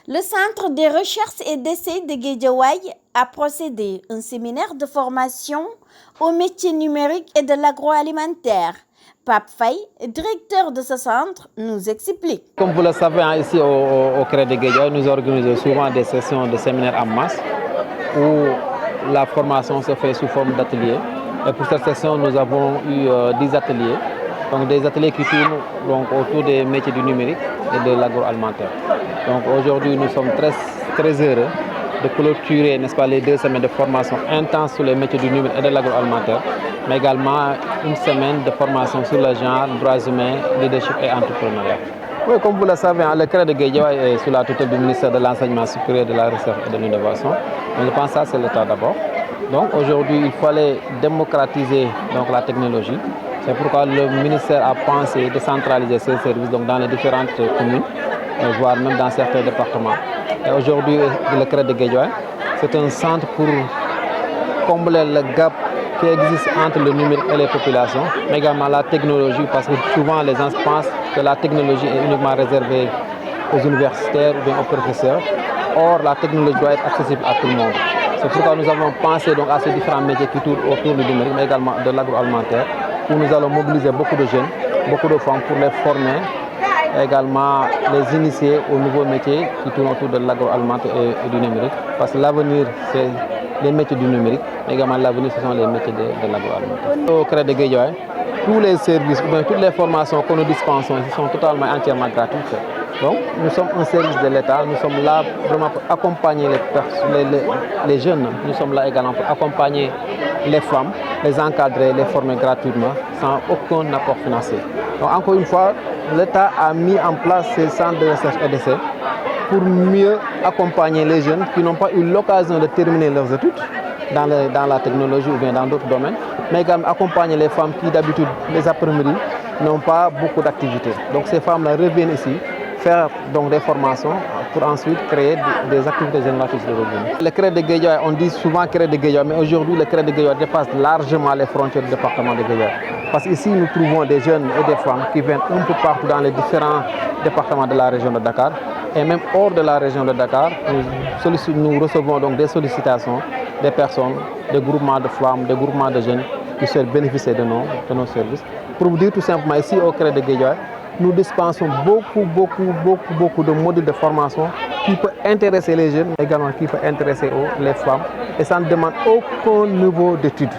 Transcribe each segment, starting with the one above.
Le Centre des recherches et d'essais de Guédiawaye a procédé à un séminaire de formation aux métiers numériques et de l'agroalimentaire. Pape Faye, directeur de ce centre, nous explique. Comme vous le savez, ici au CRED de Guédiawaye, nous organisons souvent des sessions de séminaires en masse où la formation se fait sous forme d'ateliers. Et pour cette session, nous avons eu 10 ateliers. Donc des ateliers qui tournent donc, autour des métiers du numérique et de l'agroalimentaire. Donc aujourd'hui, nous sommes très heureux de clôturer, n'est-ce pas, les 2 semaines de formation intense sur les métiers du numérique et de l'agroalimentaire, mais également une semaine de formation sur le genre, droits humains, leadership et entrepreneuriat. Oui, comme vous le savez, le CRED de Guédiawaye est sous la tutelle du ministère de l'Enseignement supérieur, de la Recherche et de l'Innovation. Je pense que ça, c'est l'État d'abord. Donc aujourd'hui, il fallait démocratiser donc, la technologie. C'est pourquoi le ministère a pensé décentraliser ses services donc, dans les différentes communes, voire même dans certains départements. Et aujourd'hui, le CRED de Guédiawaye, c'est un centre pour combler le gap qui existe entre le numérique et les populations, mais également la technologie, parce que souvent les gens pensent que la technologie est uniquement réservée aux universitaires ou bien aux professeurs. Or, la technologie doit être accessible à tout le monde. C'est pourquoi nous avons pensé donc, à ces différents métiers qui tournent autour du numérique, mais également de l'agroalimentaire, où nous allons mobiliser beaucoup de jeunes, beaucoup de femmes pour les former, et également les initier aux nouveaux métiers qui tournent autour de l'agroalimentaire et du numérique. Parce que l'avenir, c'est les métiers du numérique, mais également l'avenir, ce sont les métiers de l'agroalimentaire. Au CRED de Guédiawaye, tous les services, ou bien toutes les formations que nous dispensons sont totalement entièrement gratuites. Donc, nous sommes un service de l'État, nous sommes là vraiment pour accompagner les jeunes, nous sommes là également pour accompagner les femmes, les encadrer, les former gratuitement, sans aucun apport financier. Donc, encore une fois, l'État a mis en place ces centres de recherche et d'essai pour mieux accompagner les jeunes qui n'ont pas eu l'occasion de terminer leurs études dans la technologie ou bien dans d'autres domaines, mais également accompagner les femmes qui d'habitude, les après-midi, n'ont pas beaucoup d'activités. Donc ces femmes-là reviennent ici faire donc, des formations pour ensuite créer des activités génératrices de revenus. Le CRED de Guédiawaye, on dit souvent CRED de Guédiawaye, mais aujourd'hui le CRED de Guédiawaye dépasse largement les frontières du département de Guédiawaye. Parce qu'ici nous trouvons des jeunes et des femmes qui viennent un peu partout dans les différents départements de la région de Dakar. Et même hors de la région de Dakar, nous recevons donc des sollicitations des personnes, des groupements de femmes, des groupements de jeunes qui souhaitent bénéficier de nos services. Pour vous dire tout simplement, ici au CRED de Guédiawaye, nous dispensons beaucoup de modules de formation qui peuvent intéresser les jeunes, mais également qui peuvent intéresser les femmes. Et ça ne demande aucun niveau d'études.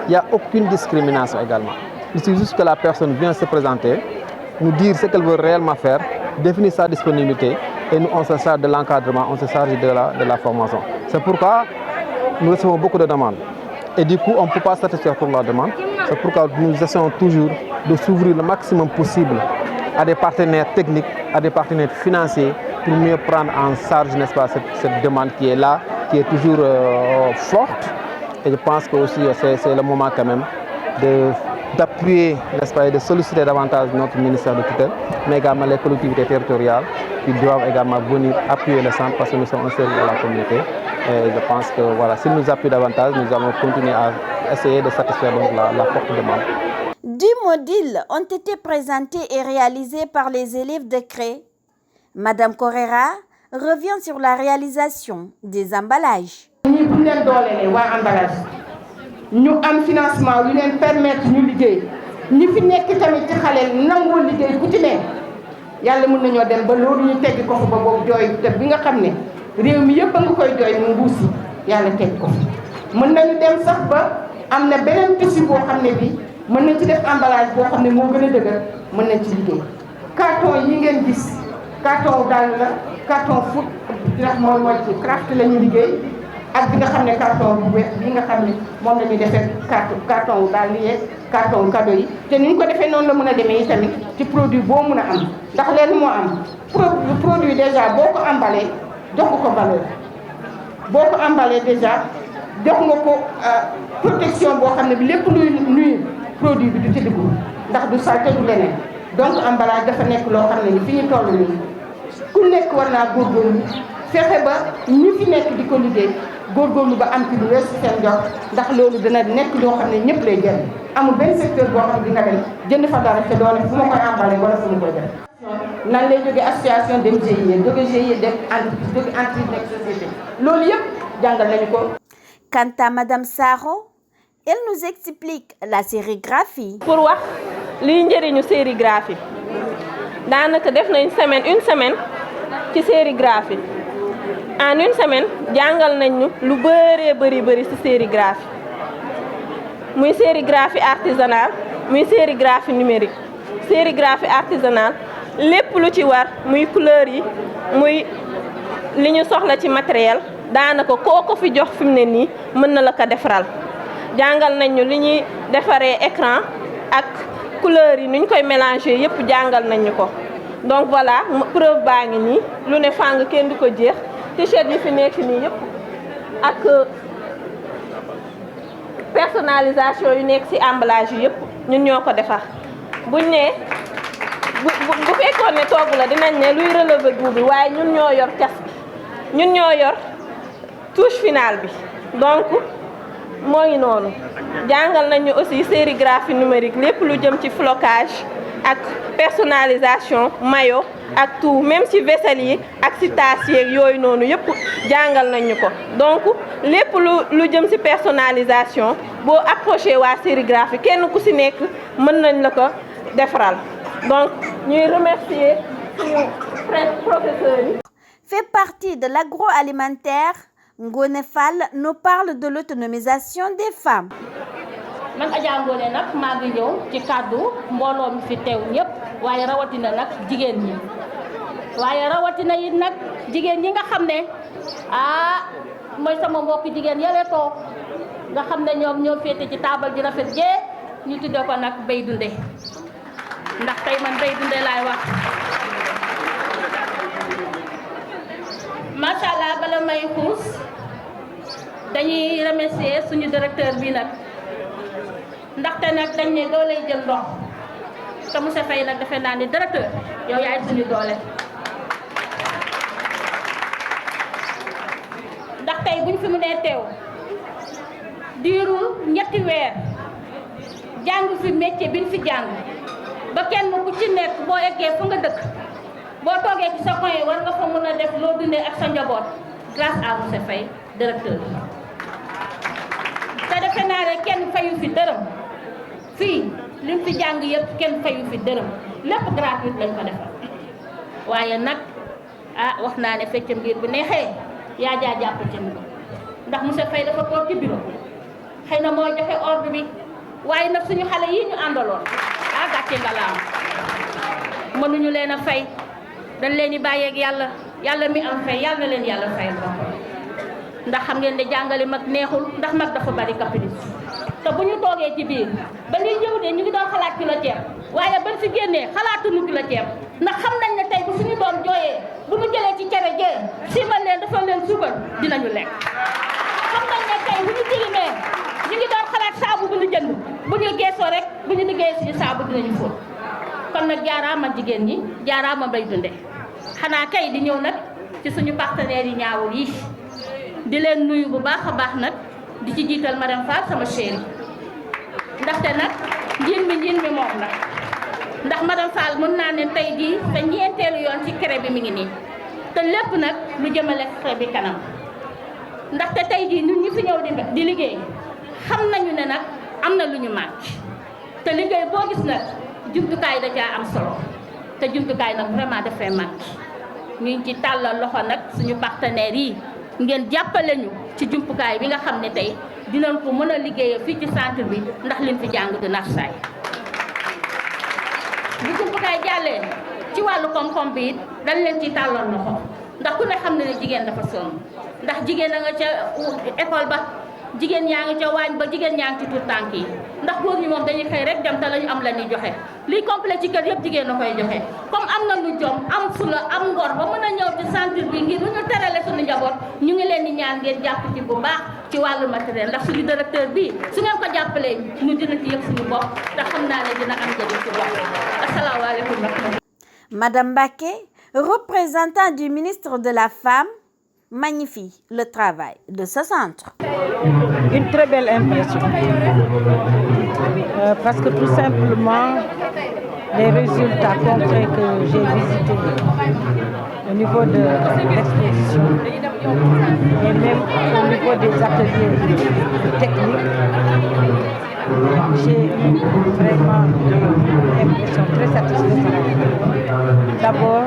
Il n'y a aucune discrimination également. Il suffit juste que la personne vienne se présenter, nous dire ce qu'elle veut réellement faire, définir sa disponibilité et nous on se charge de l'encadrement, on se charge de la formation. C'est pourquoi nous recevons beaucoup de demandes. Et du coup, on ne peut pas satisfaire pour la demande. C'est pourquoi nous essayons toujours de s'ouvrir le maximum possible à des partenaires techniques, à des partenaires financiers pour mieux prendre en charge, n'est-ce pas, cette demande qui est là, qui est toujours forte. Et je pense que aussi c'est le moment quand même d'appuyer, n'est-ce pas, et de solliciter davantage notre ministère de tutelle, mais également les collectivités territoriales qui doivent également venir appuyer le centre parce que nous sommes un service de la communauté. Et je pense que voilà, s'ils nous appuient davantage, nous allons continuer à essayer de satisfaire donc la forte demande. 10 modules ont été présentés et réalisés par les élèves de CRED. Madame Correra revient sur la réalisation des emballages. Nous ñu am financement yu leen permettre ñu liggéey ñi fi nekk tamit ci xaleel nangoo liggéey ku ci ne yàlla mën nañoo dem ba loolu ñu tegg ko fa ba boobu jooy te bi nga xam ne réew mi yëpp a nga koy jooy mu mbuusi yàlla teg ko mën nañu dem sax ba am na beneen tissu boo xam ne bi mën nañ ci def emballage boo xam ne moo gën a dëgër mën nañ ci liggéey carton yi ngeen gis carton dal la carton foot ndax mooy ci craft la ñu liggéey ak bi nga xam ne carton bu weex bi nga xam ne moom la ñuy defee carton wu daal yeeg carton cadeau yi te ni ñu ko defee noonu la mën a demee yi tamit ci produit boo mën a am ndax leen moo am produit déjà boo ko emballé jox nga ko valeur boo ko emballé déjà jox nga ko protection boo xam ne bi lépp luy nuyu produit bi du ci dugg ndax du salté du leneen donc emballage dafa nekk loo xam ne ni fi ñu toll nii ku nekk war naa góorgóorlu fexe ba ñi fi nekk di ko liggéey góorgóorlu ba am ci lu weesu seen jox ndax loolu dina nekk loo xam ne ñëpp lay jël amul benn secteur boo xam ne dina dem jënd fa dara te doole fu ma koy emballé wala fu ma koy def nan lay jóge association dem GIE jóge GIE dem entreprise jóge entreprise nekk société loolu yëpp jàngal nañu ko. Quant à Madame Saro, elle nous explique la sérigraphie. pour wax liy njëriñu sérigraphie daanaka def nañ une semaine ci sérigraphie en une semaine jàngal nañ ñu lu bëree bëri ci sérigraphie muy sérigraphie artisanale muy sérigraphie numérique. Sérigraphie artisanale lépp lu ci war muy couleur yi muy li ñu soxla ci matériel daanaka koo ko fi jox fi mu ne nii mën na la ko defaral jàngal nañ ñu li ñuy defaree écran ak couleur yi nu ñu koy mélanger yépp jàngal nañ ñu ko. donc voilà preuve baa ngi nii lu ne fàng kenn du ko jeex t-shirt yi fi nekk nii yépp ak personnalisation yu nekk ci emballage yi yépp ñun ñoo ko defar. buñ ne bu fekkoon ne togg la dinañ ne luy relever goût bi waaye ñun ñoo yor cas bi ñun ñoo yor touche finale bi donc moo ngi noonu jàngal nañu aussi sérigraphie numérique lépp lu jëm ci flocage ak personnalisation maillot ak tout même ci vaisselle yi ak ci tasse yeeg yooyu noonu yëpp jàngal nañu ko donc lépp lu jëm ci personnalisation boo approché waa sérigraphie kenn ku ci nekk mën nañ la ko defaral donc ñuy remercier suñu professeurs yi. Fait partie de l'agroalimentaire, Ngone Fall nous parle de l'autonomisation des femmes. man Adja Ngone nag maa ngi ñëw ci kàddu mbooloo mi fi teew ñëpp waaye rawatina nag jigéen ñi waaye rawatina it nag jigéen ñi nga xam ne mooy sama mbokk jigéen yële toog nga xam ne ñoo féete ci taabal ji rafet jee ñu tuddee ko nag bay dunde ndax tey man bay dunde laay wax macha allah bala may xuus dañuy remercier suñu directeur bi nag ndaxte nag dañ ne doo lay jël ndox te monsieur Faye nag defe naa ni directeur yow yaay suñu doole ndax tey buñ fi mu nee teew diiru ñetti weer jàng fi métier bi ñu fi jàng ba kenn ku ci nekk boo eggee fu nga dëkk boo toogee ci sa coin war nga fa mën a def loo dundee ak sa njaboot grâce à monsieur Faye directeur te defe naa ne kenn fayu fi dërëm fii li mu fi jàng yëpp kenn fayu fi dërëm lépp gratuit lañ ko defal waaye nag wax naa ne feccam biir bu neexee yaa jaa jàpp ci ndax monsieur Faye dafa toog ci bureau xëy na moo joxe ordre bi waaye nag suñu xale yi ñu àndaloon gàcce nga laam mënuñu leen a fay dañ leen di bàyyeeg yàlla mi am fay yàlla na leen yàlla fay ndax xam ngeen ne jàngale mag neexul ndax mag dafa bari caprice te bu ñu toogee ci biir ba ñuy ñëw de ñu ngi doon xalaat kilo ceeb waaye bañ fi génnee xalaatuñu kilo ceeb ndax xam nañ ne tey bu suñu doom jooyee bu ñu jëlee ci cere jee simal leen dafa leen suukar dinañu lekk xam nañ ne tey bu ñu tilimee ñu ngi doon xalaat saabu bu ñu jënd bu ñu geesoo rek bu ñu liggéeyee suñu saabu dinañu fóot kon nag jaaraama jigéen ñi jaaraama bay dunde xanaa kay di ñëw nag ci suñu partenaires yi ñaawul yi di leen nuyu bu baax a baax nag di ci jiital madame Fall sama chérie ndaxte nag njiin mi moom la ndax madame Fall mën naa ne tey jii te ñeenteelu yoon ci CREC bi mi ngi nii te lépp nag lu jëmale CREC bi kanam ndaxte tey jii ñun ñi fi ñëw di liggéey xam nañu ne nag am na lu ñu màcc te liggéey boo gis nag jumtukaay da caa am solo te jumtukaay nag vraiment dafay màcc ñu ngi ci tàllal loxo nag suñu partenaires yi ngeen jàppale ñu ci jumtukaay bi nga xam ne tey dinañ ko mën a liggéeyee fii ci centre bi ndax liñ fi jàng du nax saay bu jumtukaay jàllee ci wàllu koom-koom bi it dañ leen ci tàllal loxo ndax ku ne xam ne ne jigéen dafa sonn ndax jigéen a nga ca école ba jigéen ñaa ngi ca waañ ba jigéen ñaa ngi ci tuut tànk yi ndax góor ñi moom dañuy xëy rek dem te lañu am la ñuy joxe liy complet ci kër yëpp jigéen na koy joxe comme am na lu jom am fula am ngor ba mën a ñëw ci centre bi ngir lu ñu terale suñu njaboot ñu ngi leen di ñaan ngeen jàpp ci bu baax ci wàllu matériel ndax suñu directeur bi su ngeen ko jàppalee ñu dina ci yëg suñu bopp te xam naa ne dina am njëriñ ci bopp asalaamaaleykum. Madame Mbacké, représentant du ministre de la Femme, magnifie le travail de ce centre. Une très belle impression parce que tout simplement les résultats concrets que j'ai visités au niveau de l'exposition et même au niveau des ateliers techniques, j'ai eu vraiment une impression très satisfaisante. D'abord,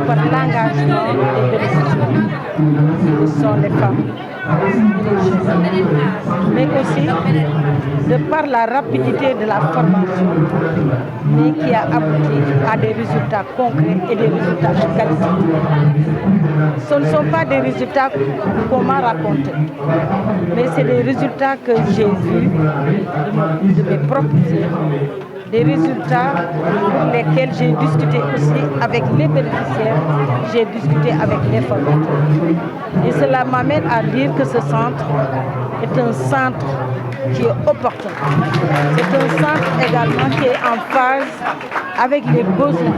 par l'engagement des bénéficiaires, ce sont les femmes et les jeunes, mais aussi de par la rapidité de la formation, mais qui a abouti à des résultats concrets et des résultats de qualité. Ce ne sont pas des résultats qu'on m'a racontés, mais c'est des résultats que j'ai vus de mes propres yeux, des résultats pour lesquels j'ai discuté aussi avec les bénéficiaires, j'ai discuté avec les formateurs. Et cela m'amène à dire que ce centre est un centre qui est opportun. C'est un centre également qui est en phase avec les besoins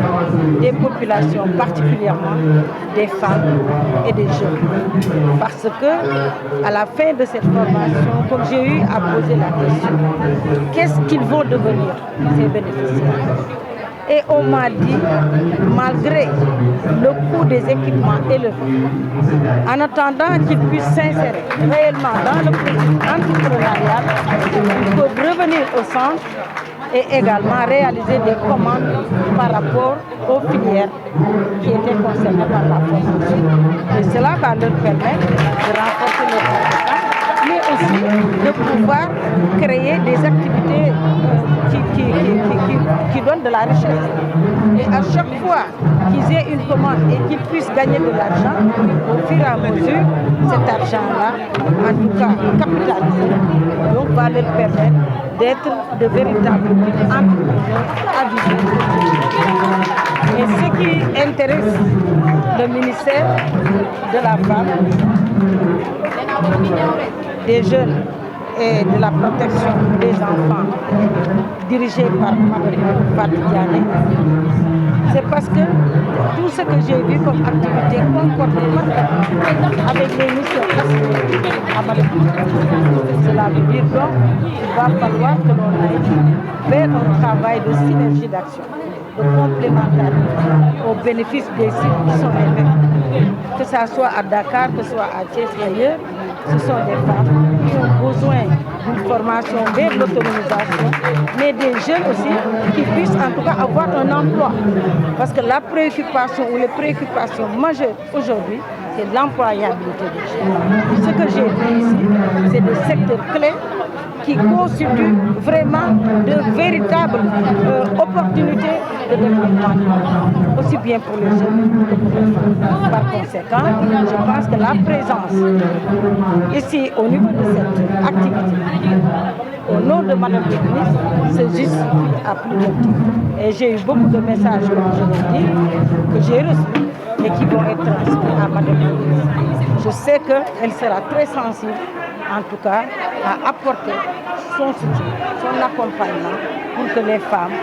des populations, particulièrement des femmes et des jeunes. Parce que, à la fin de cette formation, comme j'ai eu à poser la question, qu'est-ce qu'ils vont devenir, ces bénéficiaires? Et on m'a dit, malgré le coût des équipements élevé, en attendant qu'ils puissent s'insérer réellement dans le processus entrepreneurial, ils peuvent revenir au centre et également réaliser des commandes par rapport aux filières qui étaient concernées par la formation. Et cela va leur permettre de renforcer leurs compétences, mais aussi de pouvoir créer des activités qui donnent de la richesse. Et à chaque fois qu'ils aient une commande et qu'ils puissent gagner de l'argent, au fur et à mesure, cet argent-là, en tout cas capitalisé, donc va leur permettre d'être de véritables entrepreneurs avisés. Et ce qui intéresse le ministère de la Femme, des Jeunes et de la protection des enfants, dirigé par Mme Fatou Diané, c'est parce que tout ce que j'ai vu comme activité concorde parfaitement avec les missions assignées à Mme. Cela veut dire donc qu'il va falloir que l'on aille vers un travail de synergie d'action, de complémentarité au bénéfice des sites qui sont les mêmes. Que ce soit à Dakar, que ce soit à Thiès et ailleurs, ce sont des femmes qui ont besoin d'une formation vers l'autonomisation, mais des jeunes aussi qui puissent en tout cas avoir un emploi. Parce que la préoccupation ou les préoccupations majeures aujourd'hui, c'est l'employabilité des jeunes. Ce que j'ai vu ici, c'est des secteurs clés qui constituent vraiment de véritables opportunités de développement, aussi bien pour les jeunes que pour les femmes. Par conséquent, je pense que la présence ici au niveau de cette activité, au nom de Mme le ministre, c'est juste à plus de temps. Et j'ai eu beaucoup de messages, comme je l'ai dit, que j'ai reçus et qui vont être transmis à Mme le ministre. Je sais qu'elle sera très sensible, en tout cas, à apporter son soutien, son accompagnement pour que les femmes